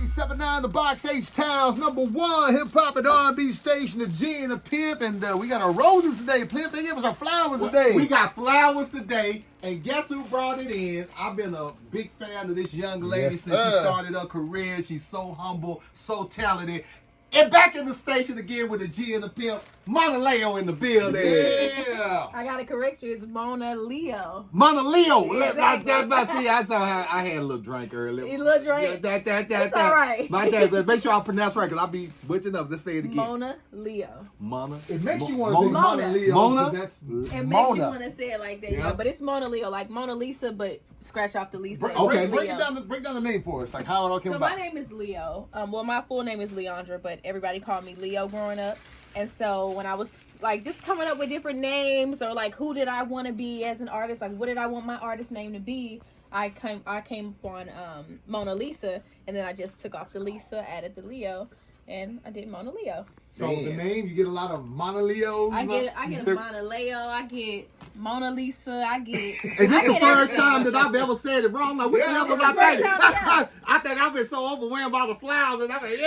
97.9 The Box, H-Town's #1 hip-hop and R&B station, the G and the Pimp. And we got our roses today. Pimp, they give us our flowers today. We got flowers today. And guess who brought it in? I've been a big fan of this young lady since she started her career. She's so humble, so talented. And back in the station again with the G and the Pimp, MONALEO in the building. Yeah. I gotta correct you. It's MONALEO. MONALEO. Exactly. See, I had a little drink earlier. A little drink. It's all right. My dad, but make sure I pronounce right, because I'll be butchering up. Let's say it again. MONALEO. It makes you want to say MONALEO. Mona? That's It makes Mona. you want to say it like that, yeah. But it's MONALEO, like Mona Lisa, but scratch off the Lisa. Okay. Break down the name for us, like how it all came about. So my name is Leo. Well, my full name is Leandra, but everybody called me Leo growing up. And so when I was like just coming up with different names, or like who did I want to be as an artist, like what did I want my artist name to be, I came upon Mona Lisa, and then I just took off the Lisa, added the Leo, and I did MONALEO. So the name, you get a lot of MONALEOs. I get a MONALEO, I get Mona Lisa, I get. Is this the first time that I've ever said it wrong? Like, what the hell was I thinking? I think I've been so overwhelmed by the flowers, and I'm like,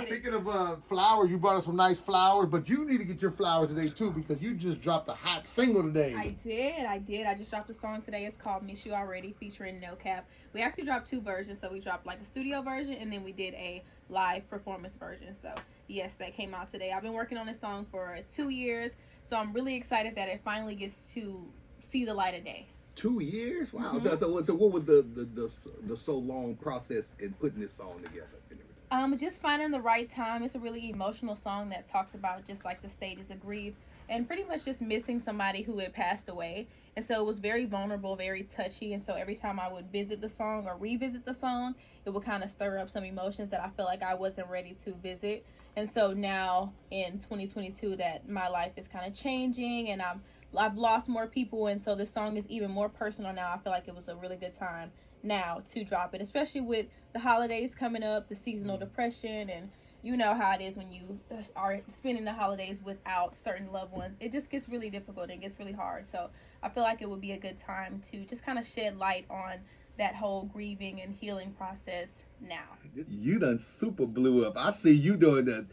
Speaking of flowers, you brought us some nice flowers, but you need to get your flowers today too, because you just dropped a hot single today. I did. I just dropped a song today. It's called Miss You Already, featuring No Cap. We actually dropped two versions. So we dropped like a studio version, and then we did a live performance version. So yes, that came out today. I've been working on this song for 2 years, so I'm really excited that it finally gets to see the light of day. 2 years? Wow. Mm-hmm. So what was the so long process in putting this song together and everything? Just finding the right time. It's a really emotional song that talks about just like the stages of grief and pretty much just missing somebody who had passed away. And so it was very vulnerable, very touchy. And so every time I would visit the song or revisit the song, it would kind of stir up some emotions that I feel like I wasn't ready to visit. And so now in 2022 that my life is kind of changing, and I've lost more people. And so this song is even more personal now. I feel like it was a really good time now to drop it, especially with the holidays coming up, the seasonal depression, and you know how it is when you are spending the holidays without certain loved ones. It just gets really difficult and gets really hard. So I feel like it would be a good time to just kind of shed light on that whole grieving and healing process now. You done super blew up. I see you doing the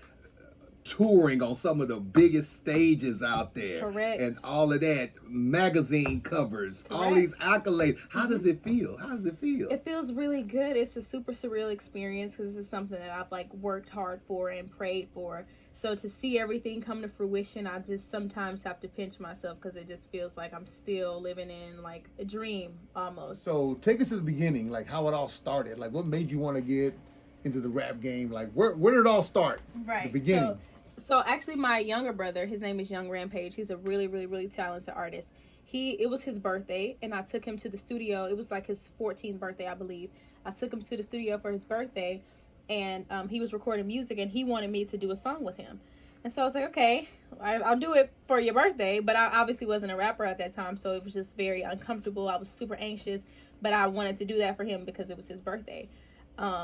touring on some of the biggest stages out there. Correct. And all of that, magazine covers, Correct. all these accolades. How does it feel? It feels really good. It's a super surreal experience because this is something that I've like worked hard for and prayed for. So to see everything come to fruition, I just sometimes have to pinch myself because it just feels like I'm still living in like a dream almost. So take us to the beginning, like how it all started. Like what made you want to get into the rap game? Like where did it all start? Right. The beginning. So actually my younger brother, his name is Young Rampage. He's a really, really, really talented artist. It was his birthday, and I took him to the studio. It was like his 14th birthday, I believe. I took him to the studio for his birthday, and he was recording music, and he wanted me to do a song with him. And so I was like, okay, I'll do it for your birthday. But I obviously wasn't a rapper at that time, so it was just very uncomfortable. I was super anxious, but I wanted to do that for him because it was his birthday.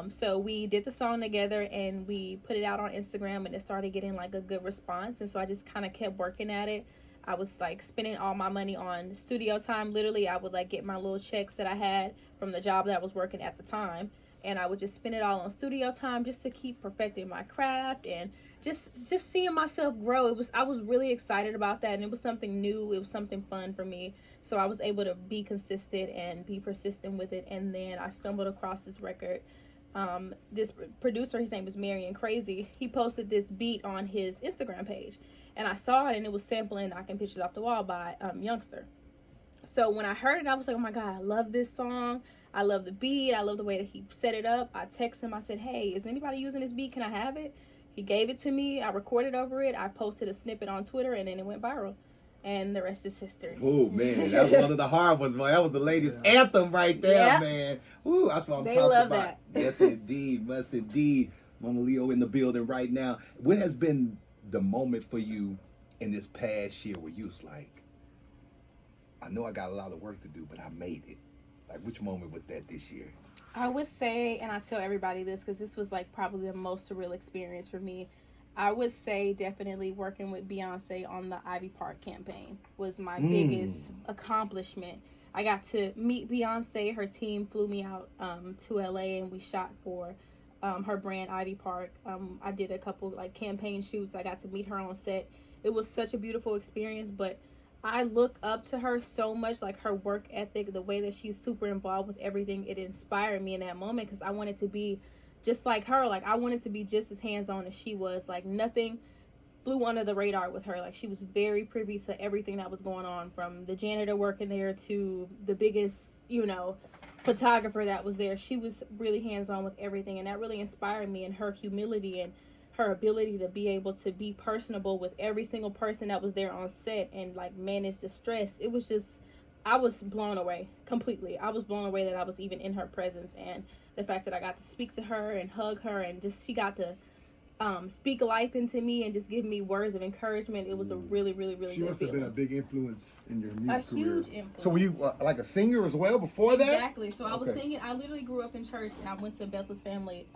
So we did the song together, and we put it out on Instagram, and it started getting like a good response. And so I just kind of kept working at it. I was like spending all my money on studio time. Literally, I would like get my little checks that I had from the job that I was working at the time, and I would just spend it all on studio time just to keep perfecting my craft and just seeing myself grow. I was really excited about that, and it was something new. It was something fun for me. So I was able to be consistent and be persistent with it. And then I stumbled across this record. This producer, his name is Marion Crazy, he posted this beat on his Instagram page, and I saw it, and it was sampling Knocking Pictures Off the Wall by Youngster. So when I heard it, I was like, oh my God, I love this song. I love the beat. I love the way that he set it up. I texted him. I said, hey, is anybody using this beat? Can I have it? He gave it to me. I recorded over it. I posted a snippet on Twitter, and then it went viral. And the rest is history. Oh, man. That was one of the hard ones, man. That was the ladies' anthem right there, man. Ooh, that's what I'm talking love about. That. Yes, indeed. Yes, indeed. MONALEO in the building right now. What has been the moment for you in this past year where you was like, I know I got a lot of work to do, but I made it? Like, which moment was that this year? I would say, and I tell everybody this because this was like probably the most surreal experience for me, I would say definitely working with Beyonce on the Ivy Park campaign was my biggest accomplishment. I got to meet Beyonce. Her team flew me out to LA, and we shot for her brand Ivy Park. I did a couple like campaign shoots. I got to meet her on set. It was such a beautiful experience, but I look up to her so much, like her work ethic, the way that she's super involved with everything. It inspired me in that moment because I wanted to be just like her. Like, I wanted to be just as hands-on as she was. Like, nothing flew under the radar with her. Like, she was very privy to everything that was going on, from the janitor working there to the biggest, photographer that was there. She was really hands-on with everything, and that really inspired me, and her humility and her ability to be able to be personable with every single person that was there on set and like manage the stress. It was just, I was blown away completely. I was blown away that I was even in her presence, and the fact that I got to speak to her and hug her, and just she got to speak life into me and just give me words of encouragement. It was a really, really, really She good must have feeling. been a big influence in your music A career. huge influence. So were you like a singer as well before that? Exactly. So I was Okay. singing. I literally grew up in church, and I went to Bethel's family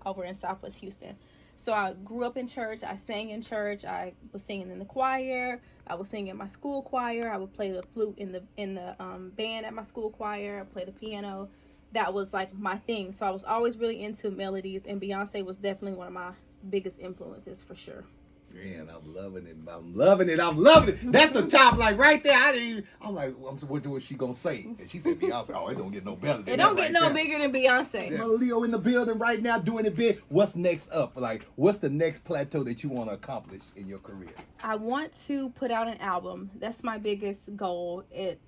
over in Southwest Houston. So I grew up in church. I sang in church. I was singing in the choir. I was singing in my school choir. I would play the flute in the band at my school choir. I played the piano. That was like my thing. So I was always really into melodies, and Beyonce was definitely one of my biggest influences for sure. Man, I'm loving it. I'm loving it. I'm loving it. That's the top, like right there. I'm like, what was she gonna say? And she said Beyonce. Oh, it don't get no better than It that don't get right no there. bigger than Beyonce. MONALEO in the building right now, doing it big. What's next up? Like, what's the next plateau that you want to accomplish in your career? I want to put out an album. That's my biggest goal.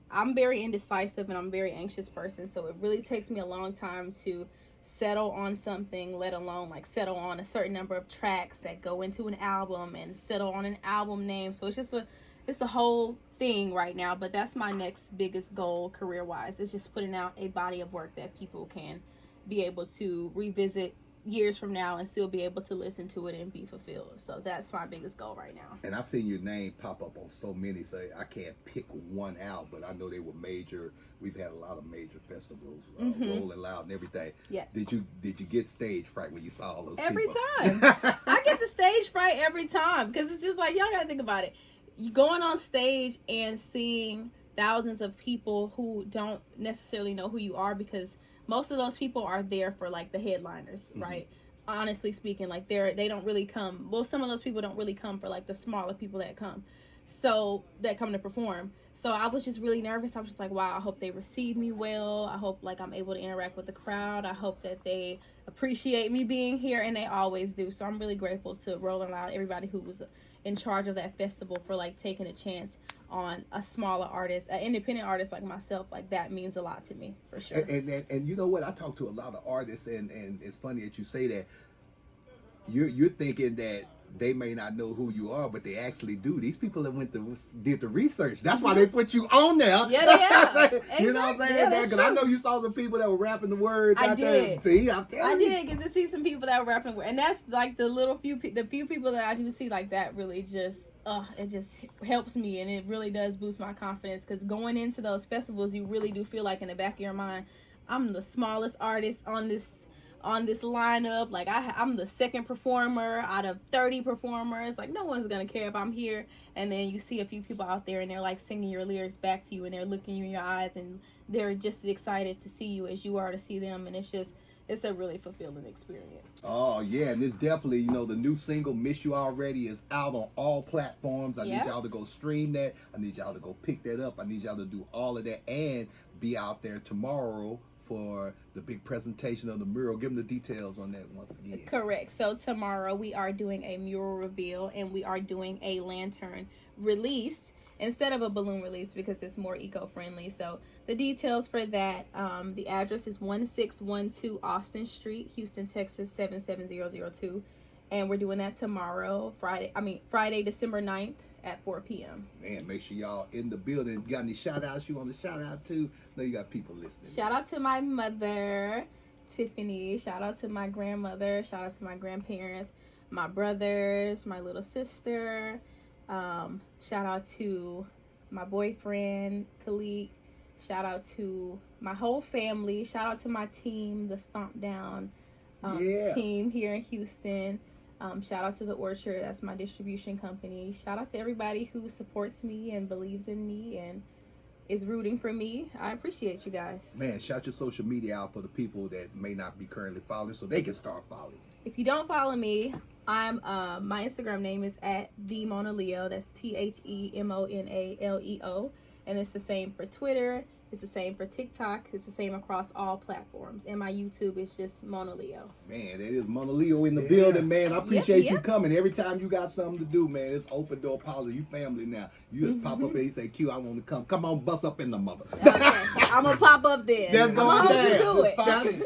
I'm very indecisive, and I'm a very anxious person, so it really takes me a long time to settle on something, let alone like settle on a certain number of tracks that go into an album and settle on an album name. So it's a whole thing right now, but that's my next biggest goal career wise. It's just putting out a body of work that people can be able to revisit years from now and still be able to listen to it and be fulfilled. So that's my biggest goal right now. And I've seen your name pop up on so many, so I can't pick one out, but I know they were major. We've had a lot of major festivals, Rolling Loud and everything. Yeah. Did you get stage fright when you saw all those Every people? time. I get the stage fright every time, because it's just like, y'all gotta think about it. You going on stage and seeing thousands of people who don't necessarily know who you are, because most of those people are there for like the headliners, right? Honestly speaking, like they don't really come. Well, some of those people don't really come for like the smaller people that come. So that come to perform. So I was just really nervous. I was just like, wow, I hope they receive me well. I hope like I'm able to interact with the crowd. I hope that they appreciate me being here, and they always do. So I'm really grateful to Rolling Loud, everybody who was in charge of that festival, for like taking a chance on a smaller artist, an independent artist like myself. Like, that means a lot to me, for sure. And you know what? I talk to a lot of artists, and it's funny that you say that. You're thinking that they may not know who you are, but they actually do. These people that did the research. That's why they put you on there. Yeah, they have. You know what I'm Exactly. saying? Yeah, that's Because I true. know you saw some people that were rapping the words I out there. did. See, I'm I telling you. did get to see some people that were rapping, and that's like the few people that I do see like that really just, it just helps me, and it really does boost my confidence, because going into those festivals, you really do feel like in the back of your mind, I'm the smallest artist on this lineup. Like, I'm the second performer out of 30 performers. Like, no one's gonna care if I'm here. And then you see a few people out there, and they're like singing your lyrics back to you, and they're looking you in your eyes, and they're just as excited to see you as you are to see them. And it's a really fulfilling experience. Oh, yeah, and it's definitely, the new single, Miss You Already, is out on all platforms. I need y'all to go stream that. I need y'all to go pick that up. I need y'all to do all of that and be out there tomorrow for the big presentation of the mural. Give them the details on that once again. Correct. So tomorrow we are doing a mural reveal, and we are doing a lantern release instead of a balloon release, because it's more eco-friendly. So the details for that, the address is 1612 Austin Street, Houston, Texas 77002, and we're doing that tomorrow, Friday, December 9th at 4 p.m. Man, make sure y'all in the building. Got any shout outs you want to shout out to? Know you got people listening. Shout out to my mother, Tiffany. Shout out to my grandmother. Shout out to my grandparents, my brothers, my little sister. Shout out to my boyfriend, Khalik. Shout out to my whole family. Shout out to my team, the Stomp Down team here in Houston. Shout out to The Orchard. That's my distribution company. Shout out to everybody who supports me and believes in me. And is rooting for me. I appreciate you guys. Man, shout your social media out for the people that may not be currently following so they can start following. If you don't follow me, I'm my Instagram name is @TheMonaLeo. That's TheMonaleo, and it's the same for Twitter. It's the same for TikTok. It's the same across all platforms. And my YouTube is just MONALEO. Man, that is MONALEO in the building, man. I appreciate you coming. Every time you got something to do, man, it's open door policy. You family now. You just pop up and you say, Q, I want to come. Come on, bust up in the mother. Okay. I'm going to pop up there. That's going I'm going to do it. down.